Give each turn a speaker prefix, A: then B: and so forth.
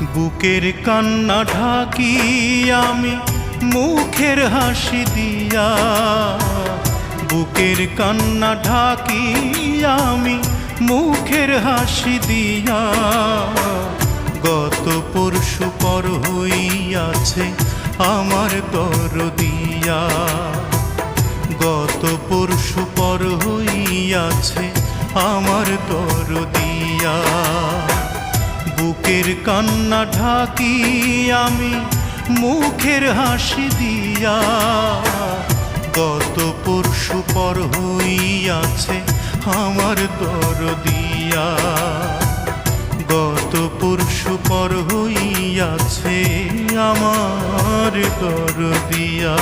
A: বুকের কান্না ঢাকি আমি মুখের হাসি দিয়া, বুকের কান্না ঢাকি আমি মুখের হাসি দিয়া। গত পরশু পর হইয়াছে আমার দরদিয়া, গত পরশু পর হইয়াছে আমার দরদিয়া। বুকের কান্না ঢাকি আমি মুখের হাসি দিয়া, গত পরশু পর হইয়াছে আমার দরদিয়া, গত পরশু পর হইয়াছে আমার দরদিয়া।